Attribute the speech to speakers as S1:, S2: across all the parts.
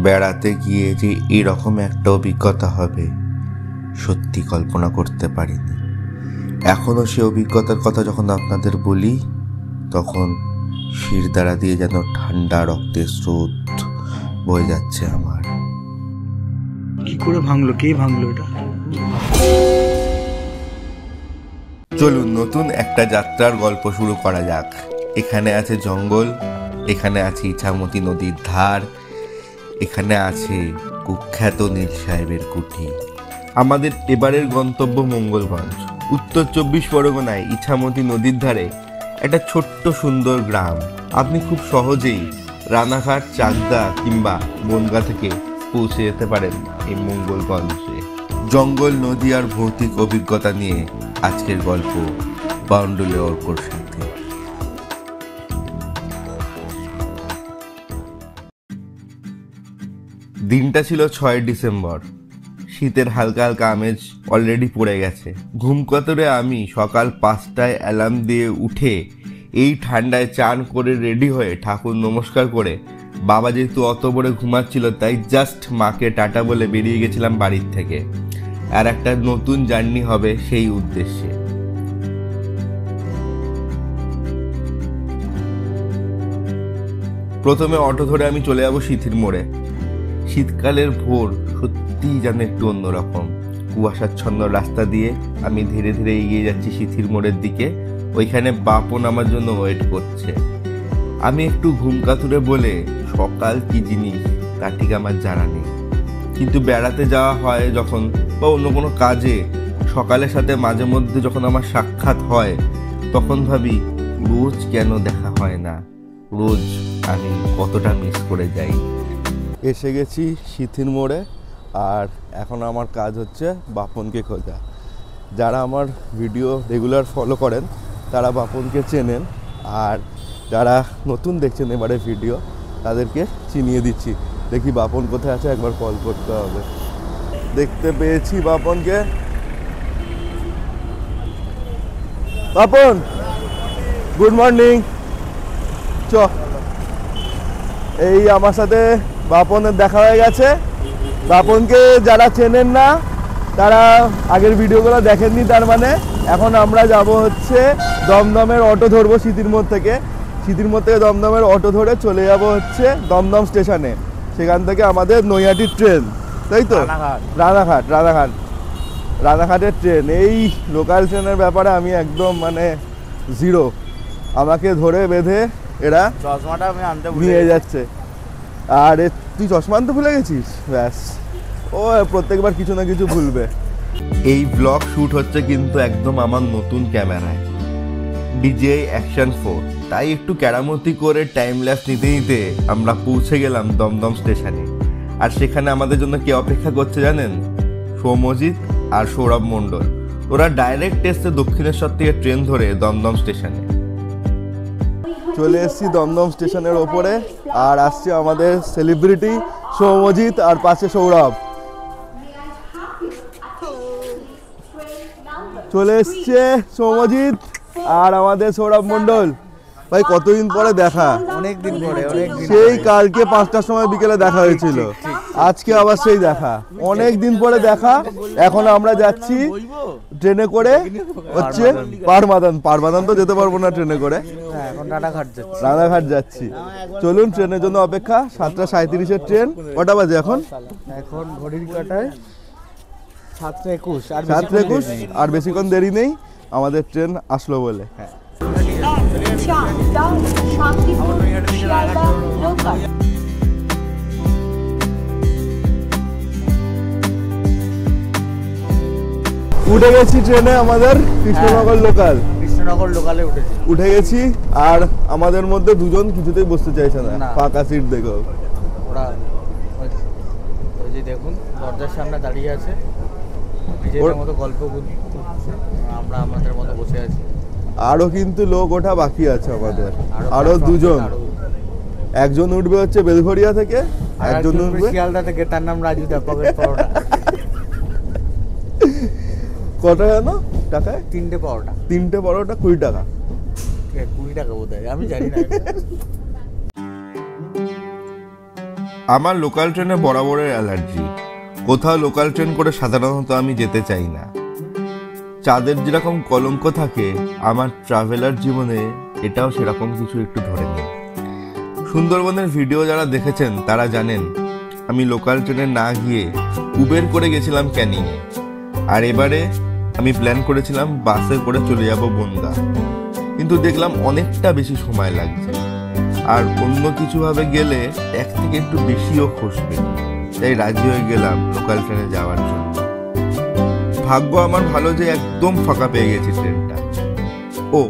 S1: বেড়াতে গিয়ে যে এরকম একটা অভিজ্ঞতা হবে সত্যি কল্পনা করতে পারিনি। এখনও সে অভিজ্ঞতার কথা যখন আপনাদের বলি তখন শিরদাঁড়া দিয়ে যেন ঠান্ডা রক্তের স্রোত বয়ে যাচ্ছে আমার।
S2: কি করে ভাঙলো, কে ভাঙলো এটা?
S1: চলুন নতুন একটা যাত্রার গল্প শুরু করা যাক। এখানে আছে জঙ্গল, এখানে আছে ইছামতি নদীর ধার, এখানে আছে কুখ্যাত নীল সাহেবের কুঠি। আমাদের এবারের গন্তব্য মঙ্গলগঞ্জ, উত্তর 24 পরগনায় ইছামতি নদীর ধারে একটা ছোট্ট সুন্দর গ্রাম। আপনি খুব সহজেই রানাঘাট, চাকদা কিংবা বনগা থেকে পৌঁছে যেতে পারেন এই মঙ্গলগঞ্জে। জঙ্গল, নদী আর ভৌতিক অভিজ্ঞতা নিয়ে আজকের গল্প বাউন্ডুলে অর্কর সাথে। দিনটা ছিল 6 ডিসেম্বর। শীতের হালকা হালকা আমেজ অলরেডি পড়ে গেছে। ঘুম কাতরে আমি সকাল 5টায় অ্যালার্ম দিয়ে উঠে এই ঠান্ডায় চান করে রেডি হয়ে ঠাকুর নমস্কার করে, বাবা যেহেতু অত বড় ঘুমাচ্ছিল তাই জাস্ট মাকে টাটা বলে বেরিয়ে গেছিলাম বাড়ির থেকে। আর একটা নতুন জার্নি হবে সেই উদ্দেশ্যে। প্রথমে অটো ধরে আমি চলে যাবো সিথির মোড়ে। শীতকালের ভোর সত্যিই যেন একটু অন্যরকম। কুয়াশাচ্ছন্ন রাস্তা দিয়ে আমি ধীরে ধীরে এগিয়ে যাচ্ছি সিথির মোড়ের দিকে। ওইখানে বাপন আমার জন্য ওয়েট করছে। আমি একটু ঘুম কাতুরে বলে সকাল কি জিনিস তা ঠিক আমার জানা নেই, কিন্তু বেড়াতে যাওয়া হয় যখন বা অন্য কোনো কাজে সকালের সাথে মাঝে মধ্যে যখন আমার সাক্ষাৎ হয় তখন ভাবি রোজ কেন দেখা হয় না, রোজ আমি কতটা মিস করে যাই। এসে গেছি সিথির মোড়ে, আর এখন আমার কাজ হচ্ছে বাপনকে খোঁজা। যারা আমার ভিডিও রেগুলার ফলো করেন তারা বাপনকে চেনেন, আর যারা নতুন দেখছেন এবারে ভিডিও তাদেরকে চিনিয়ে দিচ্ছি। দেখি বাপন কোথায় আছে, একবার কল করতে হবে। দেখতে পেয়েছি বাপনকে। Bapan, good morning. চ, এই আমার সাথে বাপনের দেখা হয়ে গেছে। বাপনকে যারা চেনেন না তারা আগের ভিডিওগুলো দেখেননি, তার মানে এখন আমরা যাব হচ্ছে দমদমের অটো ধরবো সিথির মোড় থেকে। সিথির মোড় থেকে দমদমের অটো ধরে চলে যাব হচ্ছে দমদম স্টেশনে। সেখান থেকে আমাদের নৈহাটির ট্রেন, তাই তো? রানাঘাটের ট্রেন। এই লোকাল ট্রেনের ব্যাপারে আমি একদম মানে জিরো। আমাকে ধরে বেঁধে এরা
S2: চশমাটা আমি আনতে
S1: নিয়ে যাচ্ছে। আর তুই চশমা আনতে ভুলে গেছিস? ব্যাস, ও প্রত্যেকবার কিছু না কিছু ভুলবে। এই ব্লগ শ্যুট হচ্ছে কিন্তু একদম আমার নতুন ক্যামেরায়, DJI Action 4। তাই একটু কেরামতি করে টাইম ল্যাপস নিতে নিতে আমরা পৌঁছে গেলাম দমদম স্টেশনে। আর সেখানে আমাদের জন্য কে অপেক্ষা করছে জানেন? সৌম্যজিৎ আর সৌরভ মণ্ডল। ওরা ডাইরেক্ট এসে দক্ষিণেশ্বর থেকে ট্রেন ধরে দমদম স্টেশনে চলে এসেছি। দমদম স্টেশনের ওপরে, আর আসছে আমাদের সেলিব্রিটি সৌম্যজিৎ আর পাশে সৌরভ। চলে এসছে সৌম্যজিৎ আর আমাদের সৌরভ মণ্ডল। ভাই কতদিন পরে দেখা,
S2: অনেকদিন পরে,
S1: সেই কালকে 5টার সময় বিকেলে দেখা হয়েছিল, আজকে আবার সেই দেখা। অনেক দিন পরে দেখা। এখন আমরা যাচ্ছি ট্রেনে করে হচ্ছে পারমাদান তো যেতে পারবো না ট্রেনে করে,
S2: এখন
S1: রানাঘাট যাচ্ছি। চলুন, ট্রেনের জন্য অপেক্ষা। 7:37-এর ট্রেন। কটা বাজে এখন?
S2: এখন ঘড়ির কাঁটায় 7:21।
S1: আর বেশিক্ষণ দেরি নেই, আমাদের ট্রেন আসলো বলে। উঠে গেছি ট্রেনে, আমাদের কৃষ্ণনগর লোকালে উঠে গেছি। আর আমাদের মধ্যে দুজন কিছুতেই বসতে চাইছে না, ফাঁকা সিট দেখো।
S2: ওরা ওই যে দেখুন দরজার সামনে দাঁড়িয়ে আছে, নিজেদের মতো গল্প করছে, আমরা আমাদের মতো বসে আছি।
S1: আরো কিন্তু লোক ওঠা বাকি আছে আমাদের, আরো দুজন। একজন উঠবে হচ্ছে বেলঘরিয়া থেকে, একজন উঠবে
S2: শিয়ালদা থেকে, তার নাম রাজু দা। পকেট পরোটা
S1: কটা জানো টাকায়?
S2: 3টে পরোটা।
S1: 3টে পরোটা 20 টাকা।
S2: 20 টাকা বোধ হয়, আমি জানি না।
S1: আমার লোকাল ট্রেনে বরাবরের অ্যালার্জি। কোথাও লোকাল ট্রেন করে সাধারণত আমি যেতে চাই না। চাঁদের যেরকম কলঙ্ক থাকে, আমার ট্রাভেলার জীবনে এটাও সেরকম কিছু একটু ধরে নিই। সুন্দরবনের ভিডিও যারা দেখেছেন তারা জানেন আমি লোকাল ট্রেনে না গিয়ে উবের করে গেছিলাম ক্যানিংয়ে। আর এবারে আমি প্ল্যান করেছিলাম বাসে করে চলে যাব বনগা, কিন্তু দেখলাম অনেকটা বেশি সময় লাগছে, আর অন্য কিছুভাবে গেলে এক থেকে একটু বেশিও খসবে, তাই রাজি হয়ে গেলাম লোকাল ট্রেনে যাওয়ার জন্য। ভাগ্য আমার ভালো যে একদম ফাঁকা পেয়ে গেছি ট্রেনটা। ও,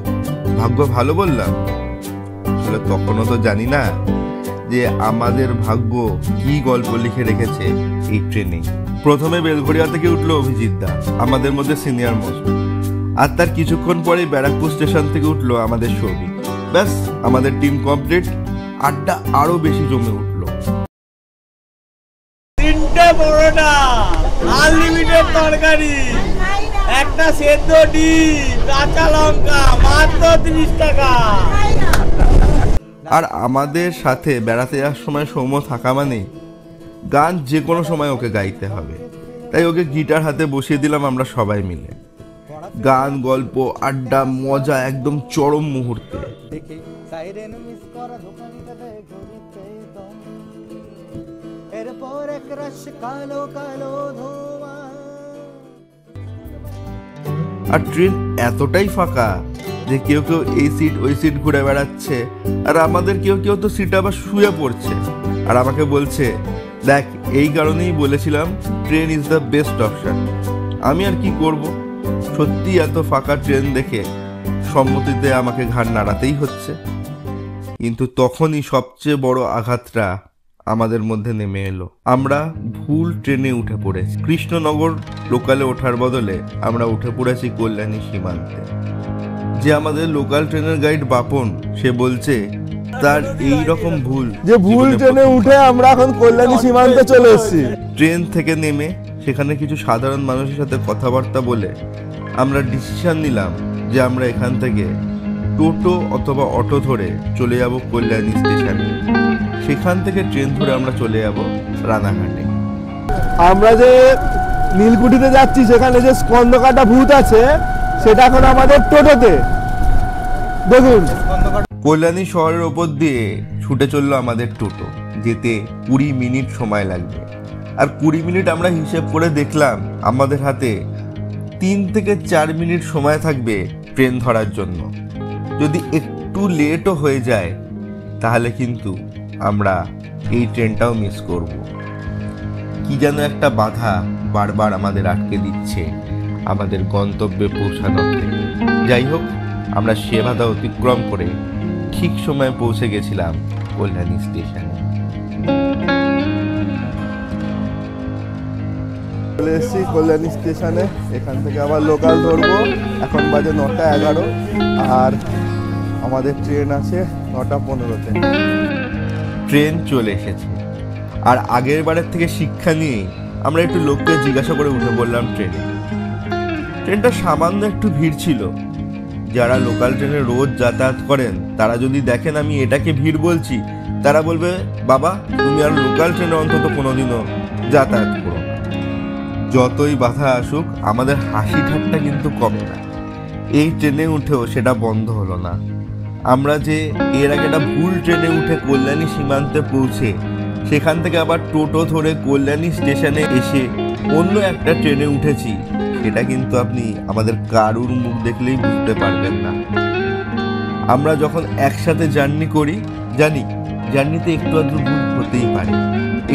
S1: ভাগ্য ভালো বললাম, আসলে তখনও তো জানি না যে আমাদের ভাগ্য কি গল্প লিখে রেখেছে এই ট্রেনে। প্রথমে বেলঘড়িয়া থেকে উঠলো অভিজিৎ দা, আমাদের মধ্যে সিনিয়র মোস্ট, আর তার কিছুক্ষণ পরেই ব্যারাকপুর স্টেশন থেকে উঠলো আমাদের সৌভিক। ব্যাস, আমাদের টিম কমপ্লিট। আড্ডা আরো বেশি জমে উঠলো।
S2: 3টে পরোটা, আনলিমিটেড তরকারি, একটা সেদ্ধ ডিম, কাঁচা লঙ্কা, মাত্র 30 টাকা।
S1: আর আমাদের সাথে বেড়াতে যাওয়ার সময় সৌম্য থাকা মানে গান যে কোনো সময় ওকে গাইতে হবে, তাই ওকে গিটার হাতে বসিয়ে দিলাম আমরা সবাই মিলে। গান, গল্প, আড্ডা, মজা একদম চরম মুহূর্তে। আর ট্রেন এতটাই ফাঁকা যে কেউ কেউ এই সিট ওই সিট ঘুরে বেড়াচ্ছে, আর আমাদের কেউ কেউ তো সিট আবার শুয়ে পড়ছে, আর আমাকে বলছে, দেখ এই কারণেই বলেছিলাম train is the best option. আমি আর কি করব, সত্যি এত ফাঁকা ট্রেন দেখে সম্মতিতে আমাকে ঘাড় নাড়াতেই হচ্ছে। কিন্তু তখনই সবচেয়ে বড় আঘাতটা আমাদের মধ্যে নেমে এলো। আমরা ভুল ট্রেনে উঠে পড়েছি। কৃষ্ণনগর লোকালে ওঠার বদলে আমরা উঠে পড়েছি কল্যাণী সীমান্তে। যে আমাদের লোকাল ট্রেনের গাইড বাপন, সে বলছে তার এই রকম ভুল
S3: ট্রেনে উঠে আমরা এখন কল্যাণী সীমান্তে চলে এসেছি।
S1: ট্রেন থেকে নেমে সেখানে কিছু সাধারণ মানুষের সাথে কথাবার্তা বলে আমরা ডিসিশন নিলাম যে আমরা এখান থেকে টোটো অথবা অটো ধরে চলে যাব কল্যাণী স্টেশনে। সেখান থেকে ট্রেন ধরে আমরা চলে যাব রানাঘাটে।
S3: আমরা যে নীলকুঠিতে যাচ্ছি, সেখানে যে স্কন্দকাটা ভূত আছে, সেটা এখন আমাদের টোটোতে। দেখুন,
S1: কল্যাণী শহরের ওপর দিয়ে ছুটে চললো আমাদের টোটো। যেতে 20 মিনিট সময় লাগবে, আর 20 মিনিট আমরা হিসেব করে দেখলাম আমাদের হাতে 3 থেকে 4 মিনিট সময় থাকবে ট্রেন ধরার জন্য। যদি একটু লেটও হয়ে যায় তাহলে কিন্তু আমরা এই ট্রেনটাও মিস করব। কি যেন একটা বাধা বারবার আমাদের আটকে দিচ্ছে আমাদের গন্তব্যে পৌঁছানোর থেকে। যাই হোক, আমরা সে বাধা অতিক্রম করে ঠিক সময়ে পৌঁছে গেছিলাম কল্যাণী স্টেশনে।
S3: চলে এসেছি কল্যাণী স্টেশনে। এখান থেকে আবার লোকাল ধরবো। এখন বাজে 9:11, আর আমাদের ট্রেন আছে 9:15-তে।
S1: ট্রেন চলে এসেছে, আর আগের বারের থেকে শিক্ষা নিয়ে আমরা একটু লোককে জিজ্ঞাসা করে উঠে বললাম ট্রেনে। ট্রেনটা সামান্য একটু ভিড় ছিল। যারা লোকাল ট্রেনে রোজ যাতায়াত করেন তারা যদি দেখেন আমি এটাকে ভিড় বলছি, তারা বলবে, বাবা তুমি আর লোকাল ট্রেনে অন্তত কোনোদিনও যাতায়াত করো না। যতই বাধা আসুক, আমাদের হাসি ঠাট্টা কিন্তু কমে না। এই ট্রেনে উঠেও সেটা বন্ধ হলো না। আমরা যে এর আগে একটা ভুল ট্রেনে উঠে কল্যাণী সীমান্তে পৌঁছে সেখান থেকে আবার টোটো ধরে কল্যাণী স্টেশনে এসে অন্য একটা ট্রেনে উঠেছি, সেটা কিন্তু আপনি আমাদের কারুর মুখ দেখলেই বুঝতে পারবেন না। আমরা যখন একসাথে জার্নি করি, জানি জার্নিতে একটু আধটু ভুল হতেই পারে,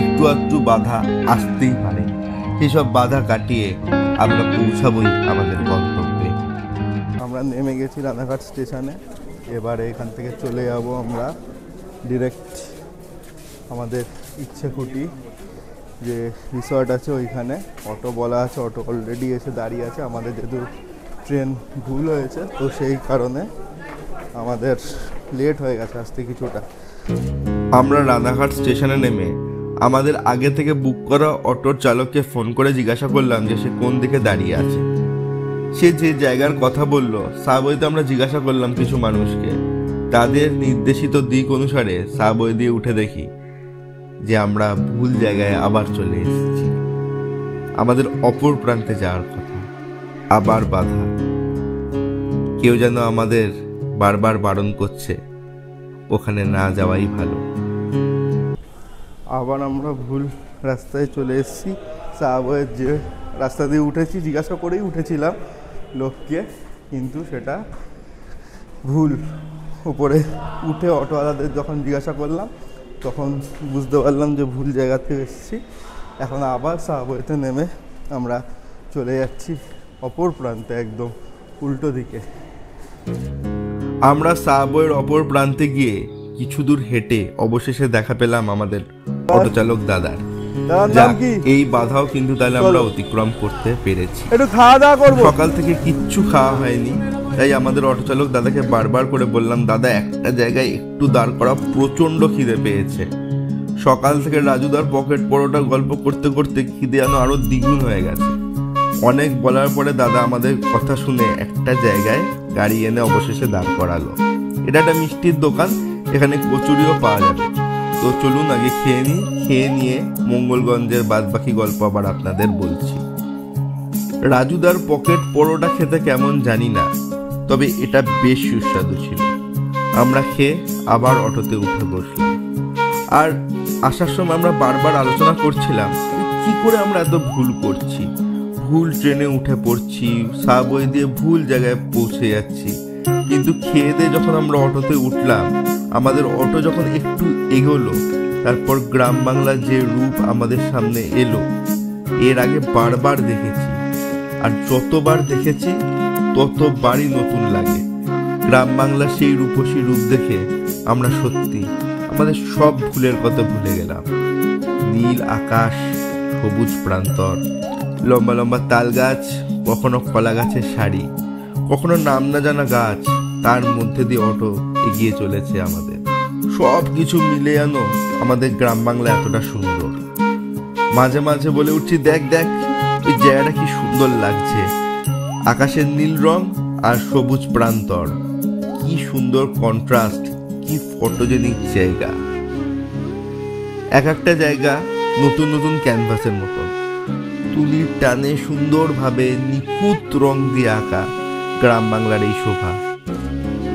S1: একটু আধটু বাধা আসতেই পারে। সেসব বাধা কাটিয়ে আমরা পৌঁছাবই আমাদের গন্তব্যে।
S3: আমরা নেমে গেছি রানাঘাট স্টেশনে। এবারে এখান থেকে চলে যাব আমরা ডিরেক্ট আমাদের ইচ্ছেকুটি যে রিসর্ট আছে ওইখানে। অটো বলা আছে, অটো অলরেডি এসে দাঁড়িয়ে আছে। আমাদের যেহেতু ট্রেন ভুল হয়েছে, তো সেই কারণে আমাদের লেট হয়ে গেছে আসতে কিছুটা।
S1: আমরা রানাঘাট স্টেশনে নেমে আমাদের আগে থেকে বুক করা অটোর চালককে ফোন করে জিজ্ঞাসা করলাম যে সে কোন দিকে দাঁড়িয়ে আছে। সে যে জায়গার কথা বলল, সাবওয়েতে আমরা জিজ্ঞাসা করলাম কিছু মানুষকে। তাদের নির্দেশিত দিক অনুসারে সাবওয়ে দিয়ে উঠে দেখি যে আমরা ভুল জায়গায় আবার চলে এসেছি। আমাদের অপর প্রান্তে যাওয়ার কথা, আবার বাধা। কেউ যেন আমাদের বারবার বারণ করছে ওখানে না যাওয়াই ভালো।
S3: আবার আমরা ভুল রাস্তায় চলে এসেছি। সাবওয়ের যে রাস্তা দিয়ে উঠেছি, জিজ্ঞাসা করেই উঠেছিলাম লোককে, কিন্তু সেটা ভুল। উপরে উঠে অটোওয়ালাদের যখন জিজ্ঞাসা করলাম তখন বুঝতে পারলাম যে ভুল জায়গা থেকে এসেছি। এখন আবার সাবওয়েতে নেমে আমরা চলে যাচ্ছি অপর প্রান্তে, একদম উল্টো দিকে।
S1: আমরা সাবওয়ের অপর প্রান্তে গিয়ে কিছু দূর হেঁটে অবশেষে দেখা পেলাম আমাদের অটো চালক দাদার।
S3: তার নাম
S1: যাক,
S3: কি?
S1: এই বাধাও কিন্তু তাহলে আমরা অতিক্রম করতে পেরেছি।
S3: একটু খাওয়া দাওয়া করবো।
S1: সকাল থেকে কিচ্ছু খাওয়া হয়নি, তাই আমাদের অটো চালক দাদাকে বারবার করে বললাম, দাদা একটা জায়গায় একটু দাঁড় করা, প্রচন্ড খিদে পেয়েছে। সকাল থেকে রাজুদার পকেট পরোটা গল্প করতে করতে খিদে যেন আরো দ্বিগুণ হয়ে গেছে। অনেক বলার পরে দাদা আমাদের কথা শুনে একটা জায়গায় গাড়ি এনে অবশেষে দাঁড় করালো। এটা একটা মিষ্টির দোকান, এখানে কচুরিও পাওয়া যাবে। তো চলুন আগে খেয়ে নিই, খেয়ে নিয়ে মঙ্গলগঞ্জের বাদবাকি গল্প আবার আপনাদের বলছি। রাজুদার পকেট পরোটা খেতে কেমন জানি না, তবে এটা বেশ সুস্বাদু ছিল। আমরা খেয়ে আবার অটোতে উঠে বসলাম। আর আসার সময় আমরা বারবার আলোচনা করছিলাম কি করে আমরা এত ভুল করছি। ভুল ট্রেনে উঠে পড়ছি, সাবওয়ে দিয়ে ভুল জায়গায় পৌঁছে যাচ্ছি। কিন্তু খেয়ে দিয়ে যখন আমরা অটোতে উঠলাম, আমাদের অটো যখন একটু এগোলো, তারপর গ্রাম বাংলার যে রূপ আমাদের সামনে এলো, এর আগে বারবার দেখেছি, আর যতবার দেখেছি ততবারই নতুন লাগে। গ্রাম বাংলার সেই রূপসী রূপ দেখে আমরা সত্যি আমাদের সব ভুলের কথা ভুলে গেলাম। নীল আকাশ, সবুজ প্রান্তর, লম্বা লম্বা তাল গাছ, কখনো কলা গাছের সারি, কখনো নাম না জানা গাছ, তার মধ্যে দিয়ে অটো এগিয়ে চলেছে আমাদের। সব কিছু মিলে যেন আমাদের গ্রাম বাংলা এতটা সুন্দর। মাঝে মাঝে বলে উঠছি, দেখ দেখ ওই জায়গাটা কি সুন্দর লাগছে, আকাশের নীল রং আর সবুজ প্রান্তর, কি সুন্দর কন্ট্রাস্ট, কি ফটোজেনিক জায়গা। এক একটা জায়গা নতুন নতুন ক্যানভাসের মতন, তুলির টানে সুন্দরভাবে নিখুঁত রং দিয়ে আঁকা গ্রাম বাংলার এই শোভা।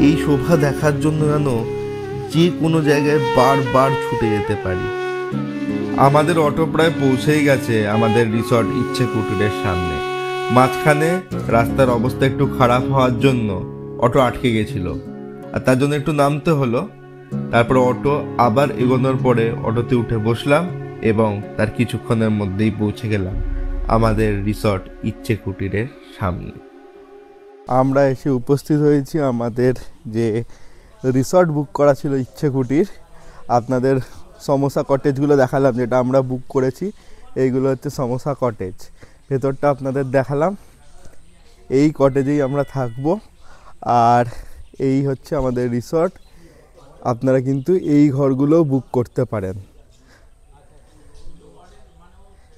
S1: এই শোভা দেখার জন্য যেন যে কোনো জায়গায় বারবার ছুটে যেতে পারি। আমাদের অটো প্রায় পৌঁছেই গেছে আমাদের রিসর্ট ইচ্ছে কুটিরের সামনে। মাঝখানে রাস্তার অবস্থা একটু খারাপ হওয়ার জন্য অটো আটকে গেছিল, আর তার জন্য একটু নামতে হলো। তারপর অটো আবার এগোনোর পরে অটোতে উঠে বসলাম এবং তার কিছুক্ষণের মধ্যেই পৌঁছে গেলাম আমাদের রিসর্ট ইচ্ছে কুটিরের সামনে।
S3: আমরা এসে উপস্থিত হয়েছি আমাদের যে রিসর্ট বুক করা ছিল ইচ্ছে কুটির। আপনাদের সমোসা কটেজগুলো দেখালাম যেটা আমরা বুক করেছি, এইগুলো হচ্ছে সমোসা কটেজ। ভেতরটা আপনাদের দেখালাম। এই কটেজেই আমরা থাকবো, আর এই হচ্ছে আমাদের রিসর্ট। আপনারা কিন্তু এই ঘরগুলো বুক করতে পারেন।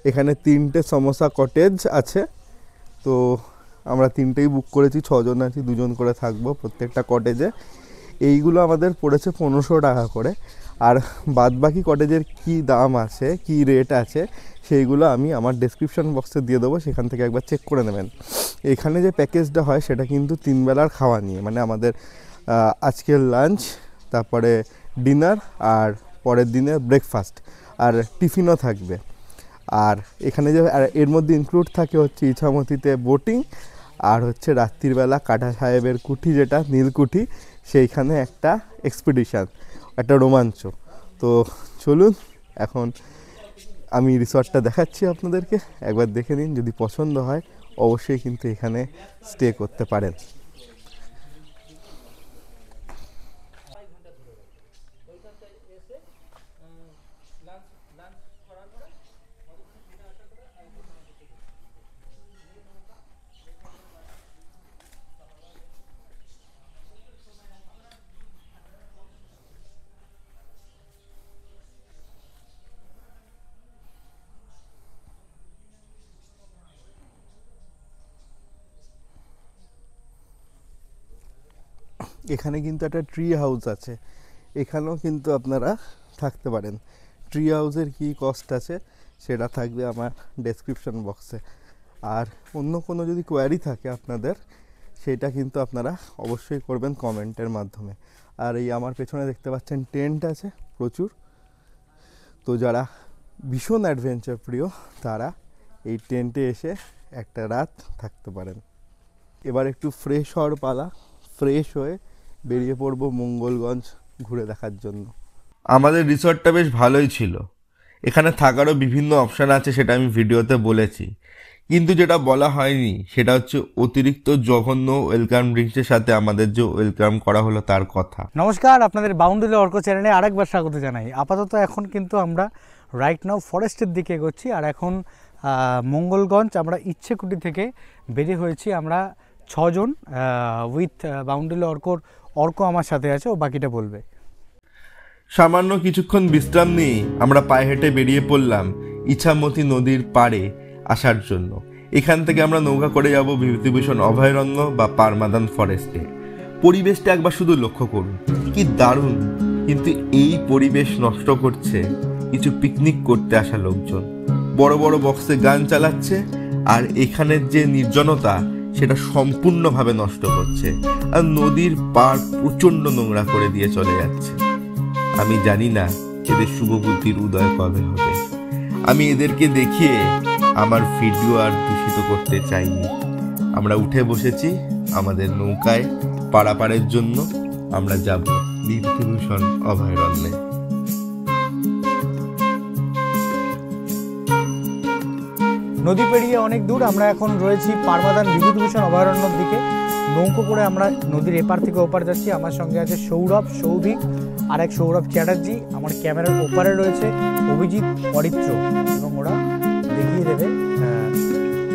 S3: এখানে 3টে সমোসা কটেজ আছে, তো আমরা 3টেই বুক করেছি। 6 জন আছি, 2 জন করে থাকবো প্রত্যেকটা কটেজে। এইগুলো আমাদের পড়েছে 1500 টাকা করে। আর বাদবাকি কটেজের কি দাম আছে, কি রেট আছে, সেইগুলো আমি আমার ডেসক্রিপশন বক্সে দিয়ে দেবো, সেখান থেকে একবার চেক করে নেবেন। এখানে যে প্যাকেজটা হয় সেটা কিন্তু 3 বেলার খাওয়া নিয়ে, মানে আমাদের আজকের লাঞ্চ, তারপরে ডিনার, আর পরের দিনে ব্রেকফাস্ট, আর টিফিনও থাকবে। আর এখানে যে এর মধ্যে ইনক্লুড থাকে হচ্ছে ইছামতিতে বোটিং, আর হচ্ছে রাত্রিবেলা কাটা সাহেবের কুঠি, যেটা নীলকুঠি, সেইখানে একটা এক্সপিডিশান, একটা রোমাঞ্চ। তো চলুন এখন আমি রিসর্টটা দেখাচ্ছি আপনাদেরকে, একবার দেখে নিন। যদি পছন্দ হয় অবশ্যই কিন্তু এখানে স্টে করতে পারেন। এখানে কিন্তু একটা ট্রি হাউস আছে, এখানেও কিন্তু আপনারা থাকতে পারেন। ট্রি হাউসের কী কস্ট আছে সেটা থাকবে আমার ডেসক্রিপশন বক্সে। আর অন্য কোনো যদি কোয়ারি থাকে আপনাদের, সেটা কিন্তু আপনারা অবশ্যই করবেন কমেন্টের মাধ্যমে। আর এই আমার পেছনে দেখতে পাচ্ছেন টেন্ট আছে প্রচুর, তো যারা ভীষণ অ্যাডভেঞ্চার প্রিয় তারা এই টেন্টে এসে একটা রাত থাকতে পারেন। এবার একটু ফ্রেশ হওয়ার পালা, ফ্রেশ হয়ে বেরিয়ে পড়বো মঙ্গলগঞ্জ ঘুরে দেখার জন্য।
S1: আমাদের রিসর্টটা বেশ ভালোই ছিল, এখানে থাকারও বিভিন্ন অপশান আছে, সেটা আমি ভিডিওতে বলেছি। কিন্তু যেটা বলা হয়নি সেটা হচ্ছে অতিরিক্ত জঘন্য ওয়েলকাম ড্রিঙ্কসের সাথে আমাদের যে ওয়েলকাম করা হলো তার কথা।
S2: নমস্কার, আপনাদের বাউন্ডুলে অর্ক চ্যানেলে আরেকবার স্বাগত জানাই। আপাতত এখন কিন্তু আমরা রাইট নাও ফরেস্টের দিকে এগোচ্ছি। আর এখন মঙ্গলগঞ্জ আমরা ইচ্ছেকুটি থেকে বেরিয়ে হয়েছি আমরা 6 জন উইথ বাউন্ডুলে অর্ক আমার সাথে আছে, ও বাকিটা বলবে।
S1: সামান্য কিছুক্ষণ বিশ্রাম নিয়ে আমরা পায়ে হেঁটে বেরিয়ে পড়লাম ইছামতি নদীর পাড়ে আসার জন্য। এখান থেকে আমরা নৌকা করে যাব বিভূতিভূষণ অভয়ারণ্য বা পারমাদান ফরেস্টে। পরিবেশটা একবার শুধু লক্ষ্য করুন, কি দারুণ। কিন্তু এই পরিবেশ নষ্ট করছে কিছু পিকনিক করতে আসা লোকজন। বড় বড় বক্সে গান চালাচ্ছে, আর এখানের যে নির্জনতা সেটা সম্পূর্ণভাবে নষ্ট করছে। আর নদীর পাড় প্রচণ্ড নোংরা করে দিয়ে চলে যাচ্ছে। আমি জানি না এদের শুভবুদ্ধির উদয় কবে হবে। আমি এদেরকে দেখিয়ে আমার ভিডিও আর দূষিত করতে চাইনি। আমরা উঠে বসেছি আমাদের নৌকায় পারাপারের জন্য। আমরা যাব বিভূতিভূষণ অভয়ারণ্যে।
S2: নদী পেরিয়ে অনেক দূর, আমরা এখন রয়েছি পারমাদান বিভূতিভূষণ অভয়ারণ্যের দিকে। নৌকো করে আমরা নদীর এপার থেকে ওপার যাচ্ছি। আমার সঙ্গে আছে সৌরভ, সৌভিক, আর এক সৌরভ চ্যাটার্জি। আমার ক্যামেরার ওপারে রয়েছে অভিজিৎ, অরিত্র, এবং ওরা দেখিয়ে দেবে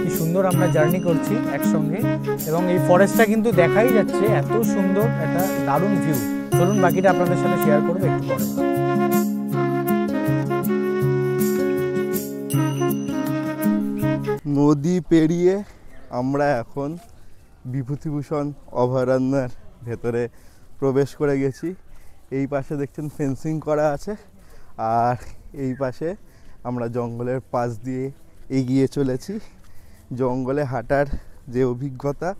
S2: কি সুন্দর আমরা জার্নি করছি একসঙ্গে। এবং এই ফরেস্টটা কিন্তু দেখাই যাচ্ছে, এত সুন্দর একটা দারুণ ভিউ। চলুন বাকিটা আপনাদের সাথে শেয়ার করবো একটু পরে।
S3: নদী পেরিয়ে আমরা এখন বিভূতিভূষণ অভয়ারণ্যের ভেতরে প্রবেশ করে গেছি। এই পাশে দেখছেন ফেন্সিং করা আছে, আর এই পাশে আমরা জঙ্গলের পাশ দিয়ে এগিয়ে চলেছি। জঙ্গলে হাঁটার যে অভিজ্ঞতা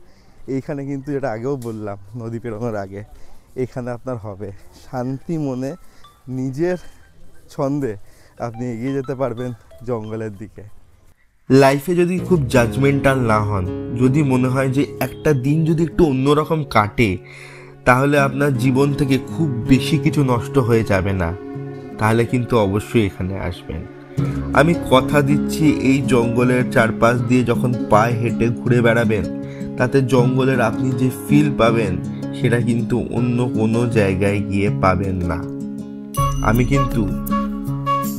S3: এইখানে কিন্তু, যেটা আগেও বললাম নদী পেরোনোর আগে, এখানে আপনার হবে শান্তি মনে নিজের ছন্দে আপনি এগিয়ে যেতে পারবেন জঙ্গলের দিকে।
S1: লাইফে যদি খুব জাজমেন্টাল না হন, যদি মনে হয় যে একটা দিন যদি একটু অন্যরকম কাটে, তাহলে আপনার জীবন থেকে খুব বেশি কিছু নষ্ট হয়ে যাবে না, তাহলে কিন্তু অবশ্যই এখানে আসবেন। আমি কথা দিচ্ছি, এই জঙ্গলের চারপাশ দিয়ে যখন পায়ে হেঁটে ঘুরে বেড়াবেন, তাতে জঙ্গলের আপনি যে ফিল পাবেন সেটা কিন্তু অন্য কোনো জায়গায় গিয়ে পাবেন না। আমি কিন্তু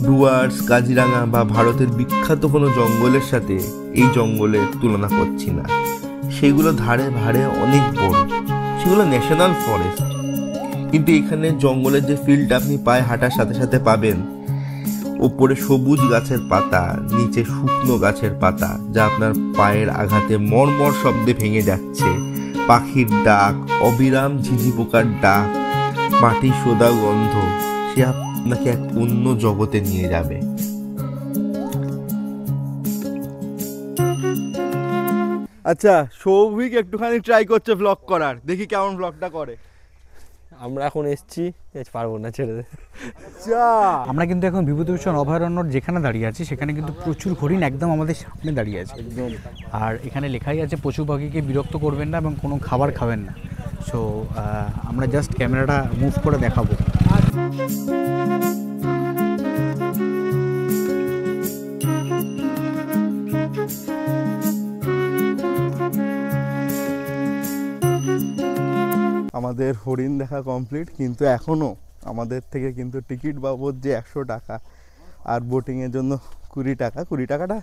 S1: ডুয়ার্স, কাজিরাঙা বা ভারতের বিখ্যাত কোনো জঙ্গলের সাথে এই জঙ্গলের তুলনা করছি না। সেগুলো ধারে ধারে অনেক বড়, সেগুলো ন্যাশনাল ফরেস্ট। কিন্তু এখানে জঙ্গলের যে ফিল্ডটা আপনি পায়ে হাঁটার সাথে সাথে পাবেন, ওপরে সবুজ গাছের পাতা, নিচে শুকনো গাছের পাতা, যা আপনার পায়ের আঘাতে মরমর শব্দে ভেঙে যাচ্ছে, পাখির ডাক, অবিরাম ঝিঝি পোকার ডাক, মাটির সোদা গন্ধ, সে আপনাকে এক অন্য জগতে নিয়ে যাবে।
S3: আচ্ছা, সৌভিক একটুখানি ট্রাই করছে ব্লগ করার, দেখি কেমন ব্লগটা করে।
S4: আমরা এখন এসছি, পারবো না, ছেড়ে দে।
S2: আমরা কিন্তু এখন বিভূতিভূষণ অভয়ারণ্যর যেখানে দাঁড়িয়ে আছি, সেখানে কিন্তু প্রচুর হরিণ একদম আমাদের সামনে দাঁড়িয়ে আছে। আর এখানে লেখাই আছে পশু পাখিকে বিরক্ত করবেন না এবং কোনো খাবার খাবেন না। সো আমরা জাস্ট ক্যামেরাটা মুভ করে দেখাবো।
S3: আমাদের হরিণ দেখা কমপ্লিট, কিন্তু এখনও আমাদের থেকে কিন্তু টিকিট বাবদ যে 100 টাকা আর বোটিংয়ের জন্য 20 টাকা, 20 টাকাটা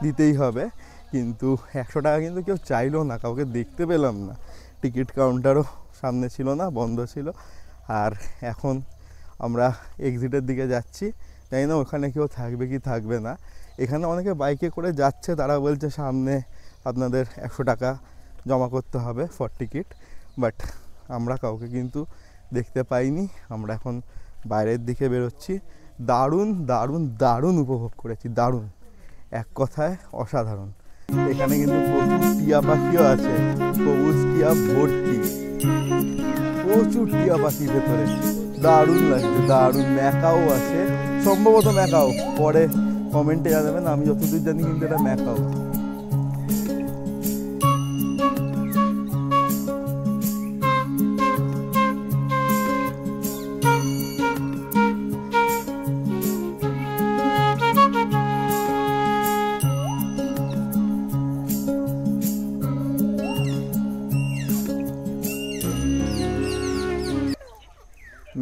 S3: দিতেই হবে। কিন্তু 100 টাকা কিন্তু কেউ চাইলো না, কাউকে দেখতে পেলাম না। টিকিট কাউন্টারও সামনে ছিল না, বন্ধ ছিল। আর এখন আমরা এক্সিটের দিকে যাচ্ছি, জানি না ওখানে কেউ থাকবে কি থাকবে না। এখানে অনেকে বাইকে করে যাচ্ছে, তারা বলছে সামনে আপনাদের 100 টাকা জমা করতে হবে ফর টিকিট, বাট আমরা কাউকে কিন্তু দেখতে পাইনি। আমরা এখন বাইরের দিকে বেরোচ্ছি, দারুণ দারুণ দারুণ উপভোগ করেছি, দারুণ, এক কথায় অসাধারণ। এখানে কিন্তু প্রচুর টিয়া পাখিও আছে, সবুজ টিয়া ভর্তি, প্রচুর টিয়া পাখি ভেতরে, দারুণ লাগছে, দারুণ। ম্যাকাও আছে, সম্ভবত ম্যাকাও, পরে কমেন্টে জানাবেন, আমি যতদূর জানি কিন্তু এটা ম্যাকাও।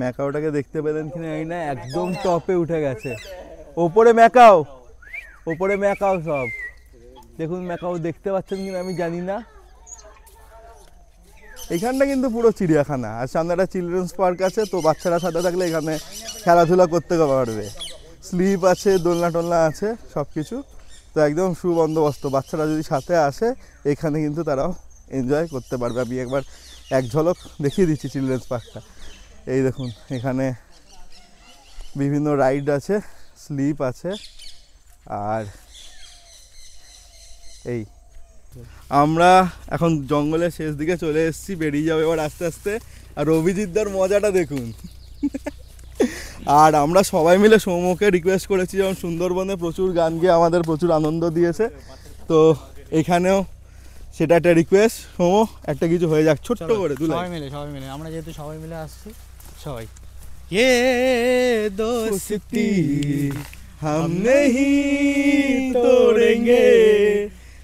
S3: ম্যাকাওটাকে দেখতে পেলেন কিনা জানি না, একদম টপে উঠে গেছে। ওপরে ম্যাকাও, ওপরে ম্যাকাও সব দেখুন। ম্যাকাও দেখতে পাচ্ছেন কিনা আমি জানি না। এখানটা কিন্তু পুরো চিড়িয়াখানা, আর সামনে একটা চিলড্রেন্স পার্ক আছে, তো বাচ্চারা সাথে থাকলে এখানে খেলাধুলা করতে পারবে। স্লিপ আছে, দোলনা টোলনা আছে, সব কিছু, তো একদম সুবন্দোবস্ত। বাচ্চারা যদি সাথে আসে এখানে কিন্তু তারাও এনজয় করতে পারবে। আমি একবার এক ঝলক দেখিয়ে দিচ্ছি চিলড্রেন্স পার্কটা। এই দেখুন, এখানে বিভিন্ন রাইড আছে, স্লিপ আছে, আর এই আমরা এখন জঙ্গলের শেষ দিকে চলে এসেছি, বেরিয়ে যাবো এবার আস্তে আস্তে। আর অভিজিৎদার মজাটা দেখুন। আর আমরা সবাই মিলে সৌম্যকে রিকোয়েস্ট করেছি, যেমন সুন্দরবনে প্রচুর গান গেয়ে আমাদের প্রচুর আনন্দ দিয়েছে, তো এখানেও সেটা একটা রিকোয়েস্ট, সৌম্য একটা কিছু হয়ে যাক ছোট্ট করে।
S2: সবাই মিলে আমরা যেহেতু সবাই মিলে আসছি, সবাই
S3: ये दोस्ती हम नहीं तोड़ेंगे,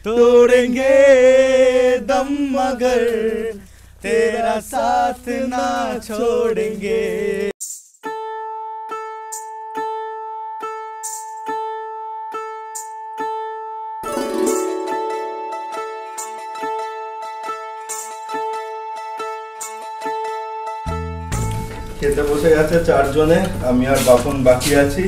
S3: तोड़ेंगे दम मगर तेरा साथ ना छोड़ेंगे। খেতে বসে গেছে চারজনে, আমি আর বাপন বাকি আছি।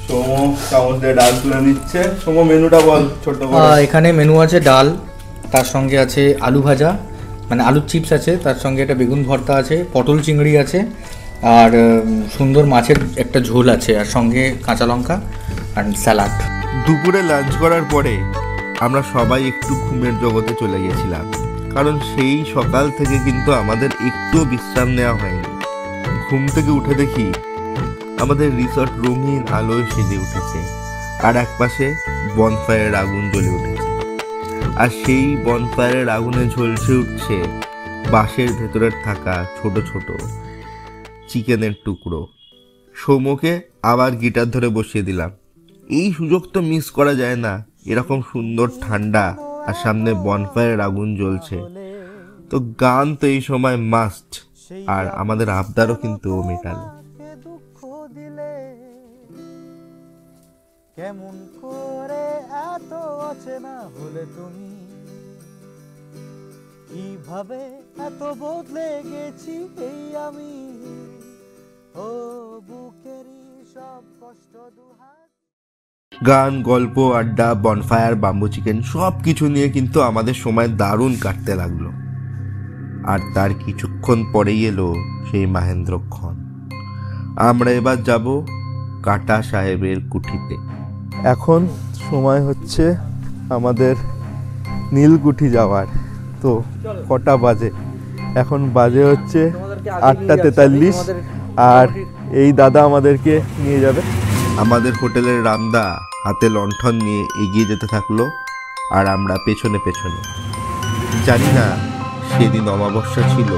S3: সোমো চামচ দিয়ে ডাল তুলে নিচ্ছে। সোমো মেনুটা বল ছোট করে।
S2: এখানে মেনু আছে ডাল, তার সঙ্গে আছে আলু ভাজা, মানে আলুর চিপস আছে, তার সঙ্গে একটা বেগুন ভর্তা আছে, পটল চিংড়ি আছে, আর সুন্দর মাছের একটা ঝোল আছে, আর সঙ্গে কাঁচা লঙ্কা আর স্যালাড।
S1: দুপুরে লাঞ্চ করার পরে আমরা সবাই একটু ঘুমের জগতে চলে গেছিলাম, কারণ সেই সকাল থেকে কিন্তু আমাদের একটু বিশ্রাম নেওয়া হয়নি। ঘুম থেকে উঠে দেখি আমাদের রিসর্ট রঙিন আলোয় সেজে উঠেছে, আর একপাশে বনফায়ারের আগুন জ্বলে উঠেছে, আর সেই বনফায়ারের আগুনে ঝলসে উঠছে বাঁশের ভেতরে থাকা ছোট ছোট চিকেনের টুকরো। সৌম্যকে আবার গিটার ধরে বসিয়ে দিলাম। এই সুযোগ তো মিস করা যায় না, এরকম সুন্দর ঠান্ডা আর সামনে বনফায়ারের আগুন জ্বলছে, তো গান তো এই সময় মাস্ট। আর আমাদের আবদারও কিন্তু ও মেটালো।
S2: দুঃখ দিলে কেমন করে এত অচেনা হলে তুমি, কিভাবে এত বদলে গেছি এই আমি, ও বুকেরই সব কষ্ট দুহাত।
S1: গান, গল্প, আড্ডা, বনফায়ার, বাম্বু চিকেন সব কিছু নিয়ে কিন্তু আমাদের সময় দারুণ কাটতে লাগলো। আর তার কিছুক্ষণ পরেই এলো সেই মাহেন্দ্রক্ষণ। আমরা এবার যাব কাটা সাহেবের কুঠিতে।
S3: এখন সময় হচ্ছে আমাদের নীলকুঠি যাওয়ার। তো কটা বাজে? এখন বাজে হচ্ছে 8:43, আর এই দাদা আমাদেরকে নিয়ে যাবে।
S1: আমাদের হোটেলের রামদা হাতে লণ্ঠন নিয়ে এগিয়ে যেতে থাকলো, আর আমরা পেছনে পেছনে। জানি না সেদিন অমাবস্যা ছিল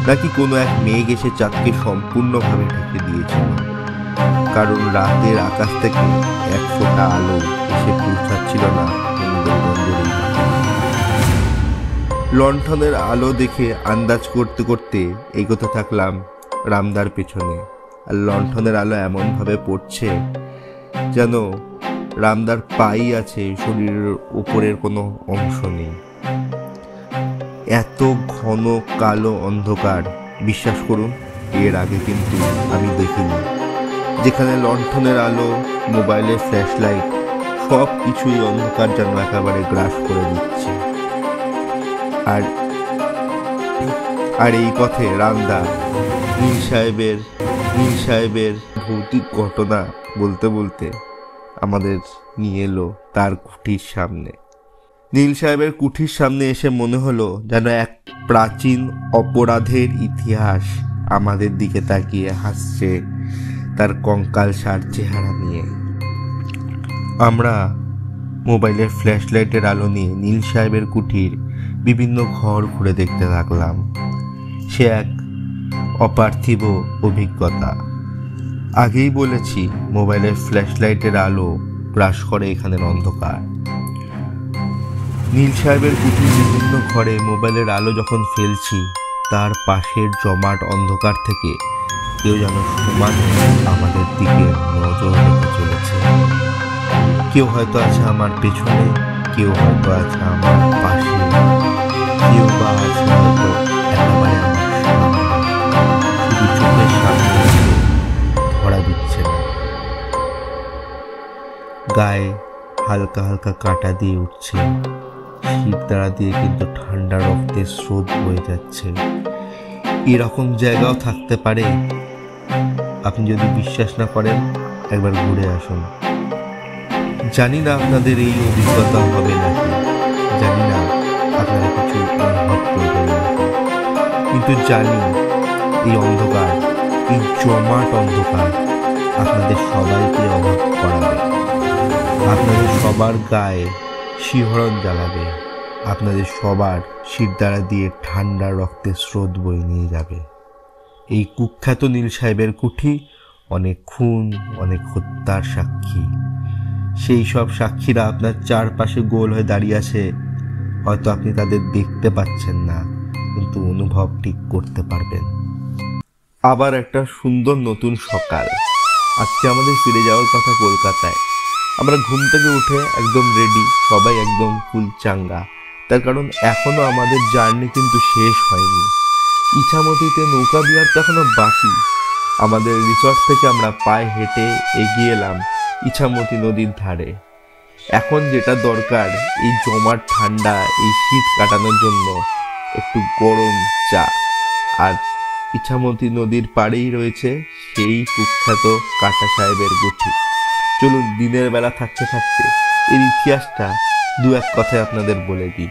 S1: নাকি কোনো এক মেঘ এসে চাঁদকে সম্পূর্ণভাবে ঢেকে দিয়েছিল, কারণ রাতের আকাশ থেকে এক ফোঁটা আলো এসে পৌঁছাচ্ছিল না ইন্দ্রগঞ্জের। লণ্ঠনের আলো দেখে আন্দাজ করতে করতে এগোতে থাকলাম রামদার পেছনে। আর লণ্ঠনের আলো এমনভাবে পড়ছে যেন রামদার পাই আছে, শরীরের উপরের কোনো অংশ নেই। এত ঘন কালো অন্ধকার বিশ্বাস করুন এর আগে কিন্তু আমি দেখিনি, যেখানে লণ্ঠনের আলো, মোবাইলের ফ্ল্যাশ লাইট সব কিছুই অন্ধকার যেন একেবারে গ্রাস করে দিচ্ছে। আর এই পথে রামদা নীল সাহেবের ভৌতিক ঘটনা বলতে বলতে আমাদের নিয়ে এলো তার কুঠির সামনে। নীল সাহেবের কুঠির সামনে এসে মনে হলো যেন এক প্রাচীন অপরাধের ইতিহাস আমাদের দিকে তাকিয়ে হাসছে তার কঙ্কালসার চেহারা নিয়ে। আমরা মোবাইলের ফ্ল্যাশ লাইটের আলো নিয়ে নীল সাহেবের কুঠির বিভিন্ন ঘর ঘুরে দেখতে লাগলাম। সে এক অপার্থিব অভিজ্ঞতা। আগেই বলেছি, মোবাইলের ফ্ল্যাশ লাইটের আলো গ্রাস করে এখানের অন্ধকার। নীল সাহেবের কুঠির বিভিন্ন ঘরে মোবাইলের আলো যখন ফেলছি, তার পাশের জমাট অন্ধকার থেকে কেউ যেন সমানে আমাদের দিকে নজর রেখে চলেছে। কেউ হয়তো আছে আমার পেছনে, কেউ হয়তো আছে আমার পাশে, কেউ বা আছে হয়তো একেবারে আমার সামনে, শুধু চোখের সামনে ধরা দিচ্ছে না। গায়ে হালকা হালকা কাঁটা দিয়ে উঠছে, শিরদাঁড়া দিয়ে কিন্তু ঠান্ডা রক্তের স্রোত বয়ে যাচ্ছে। এরকম জায়গাও থাকতে পারে। আপনি যদি বিশ্বাস না করেন, একবার ঘুরে আসুন। জানি না আপনাদের এই অভিজ্ঞতা হবে নাকি, জানি না আপনারা কিছু অনুভব করবেন নাকি, কিন্তু জানি এই অন্ধকার, এই জমাট অন্ধকার আপনাদের সবাইকে অবাক করাবে, আপনাদের সবার গায়ে শিহরণ জ্বালাবে, আপনাদের সবার শিরদাঁড়া দিয়ে ঠান্ডা রক্তের স্রোত বয়ে নিয়ে যাবে। এই কুখ্যাত নীল সাহেবের কুঠি অনেক খুন, অনেক হত্যার সাক্ষী। সেই সব সাক্ষীরা আপনার চারপাশে গোল হয়ে দাঁড়িয়ে আছে। হয়তো আপনি তাদের দেখতে পাচ্ছেন না, কিন্তু অনুভব ঠিক করতে পারবেন। আবার একটা সুন্দর নতুন সকাল। আজকে আমাদের ফিরে যাওয়ার কথা কলকাতায়। আমরা ঘুম থেকে উঠে একদম রেডি, সবাই একদম ফুল চাঙ্গা। তার কারণ এখনো আমাদের জার্নি কিন্তু শেষ হয়নি। ইছামতিতে নৌকা বিহার তো এখনো বাকি। আমাদের রিসর্ট থেকে আমরা পায়ে হেঁটে এগিয়ে এলাম ইছামতি নদীর ধারে। এখন যেটা দরকার, এই জমাট ঠান্ডা, এই শীত কাটানোর জন্য একটু গরম চা। আর ইছামতি নদীর পাড়েই রয়েছে সেই কুখ্যাত কাটা সাহেবের কুঠি। চলুন দিনের বেলা থাকতে থাকতে এর ইতিহাসটা দু এক কথায় আপনাদের বলে দিই।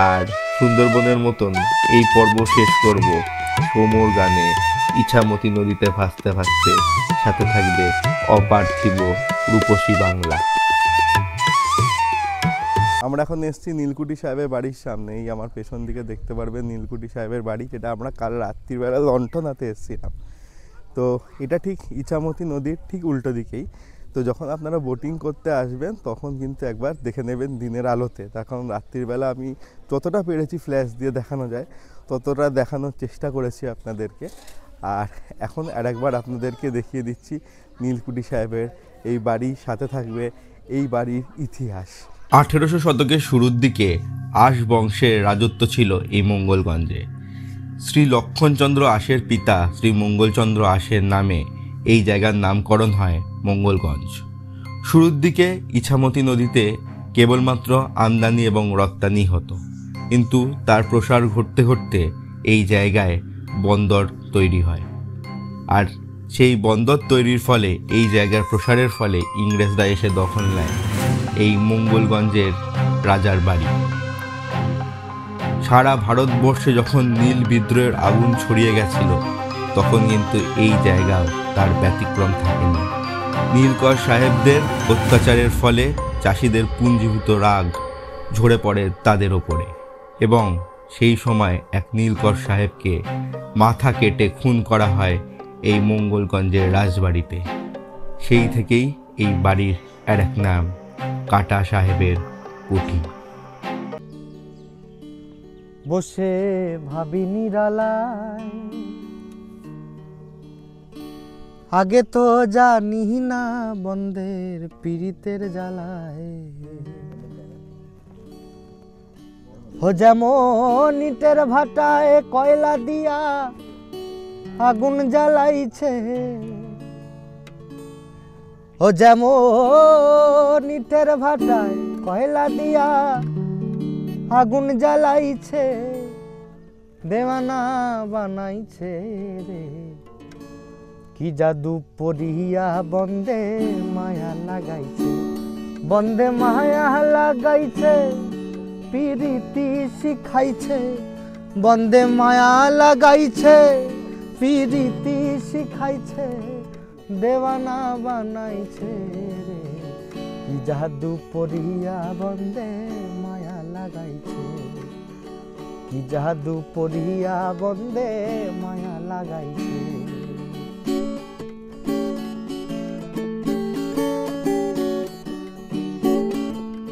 S1: আর সুন্দরবনের মতন এই পর্ব শেষ করব সমর গানে, ইছামতি নদীতে ভাসতে ভাসতে। সাথে থাকবে অপার্থিব রূপসী বাংলা।
S3: আমরা এখন এসেছি নীলকুঠি সাহেবের বাড়ির সামনে। এই আমার পেছন দিকে দেখতে পারবেন নীলকুঠি সাহেবের বাড়ি, যেটা আমরা কাল রাত্রিবেলা লণ্ঠনাতে এসেছিলাম। তো এটা ঠিক ইছামতি নদীর ঠিক উল্টো দিকেই। তো যখন আপনারা বোটিং করতে আসবেন, তখন কিন্তু একবার দেখে নেবেন দিনের আলোতে। তার কারণ রাত্রিবেলা আমি যতটা পেরেছি ফ্ল্যাশ দিয়ে দেখানো যায় ততটা দেখানোর চেষ্টা করেছি আপনাদেরকে। আর এখন আরেকবার আপনাদেরকে দেখিয়ে দিচ্ছি নীলকুঠি সাহেবের এই বাড়ি, সাথে থাকবে এই বাড়ির ইতিহাস।
S1: 1800 শতকের শুরুর দিকে আশ বংশের রাজত্ব ছিল এই মঙ্গলগঞ্জে। শ্রী লক্ষণচন্দ্র আশের পিতা শ্রী মঙ্গলচন্দ্র আশের নামে এই জায়গার নামকরণ হয় মঙ্গলগঞ্জ। শুরুর দিকে ইছামতি নদীতে কেবলমাত্র আমদানি এবং রপ্তানি হতো, কিন্তু তার প্রসার ঘটতে ঘটতে এই জায়গায় বন্দর তৈরি হয়। আর সেই বন্দর তৈরির ফলে, এই জায়গার প্রসারের ফলে ইংরেজরা এসে দখল নেয় এই মঙ্গলগঞ্জের রাজার বাড়ি। সারা ভারতবর্ষে যখন নীল বিদ্রোহের আগুন ছড়িয়ে গেছিল, তখন কিন্তু এই জায়গাও তার ব্যতিক্রম থাকেনি। নীলকর সাহেবদের অত্যাচারের ফলে চাষিদের পুঞ্জীভূত রাগ ঝরে পড়ে তাদের ওপরে, এবং সেই সময় এক নীলকর সাহেবকে মাথা কেটে খুন করা হয় এই মঙ্গলগঞ্জের রাজবাড়িতে। সেই থেকেই এই বাড়ির আর এক নাম কাটা সাহেবের কুঠি।
S2: বসে ভাবি নিরালায়, আগে তো জানি না বন্ধের পীড়িতের জ্বালায়। ও যেমন ইটের ভাটায় কয়লা দিয়া আগুন জ্বালাইছে, ও যেমন ইটের ভাটায় কয়লা দিয়া আগুন জ্বালাইছে, দেওয়ানা বানাইছে রে। কি জাদু পড়িয়া বন্দে মায়া লাগাইছে, বন্দে মায়া লাগাইছে, পিরিতি শিখাইছে, বন্দে মায়া লাগাইছে, পিরিতি শিখাইছে, দেওয়ানা বানাইছে রে। কি জাদু পড়িয়া বন্দে মায়া লাগাইছে, কি জাদু পড়িয়া বন্দে মায়া লাগাইছে।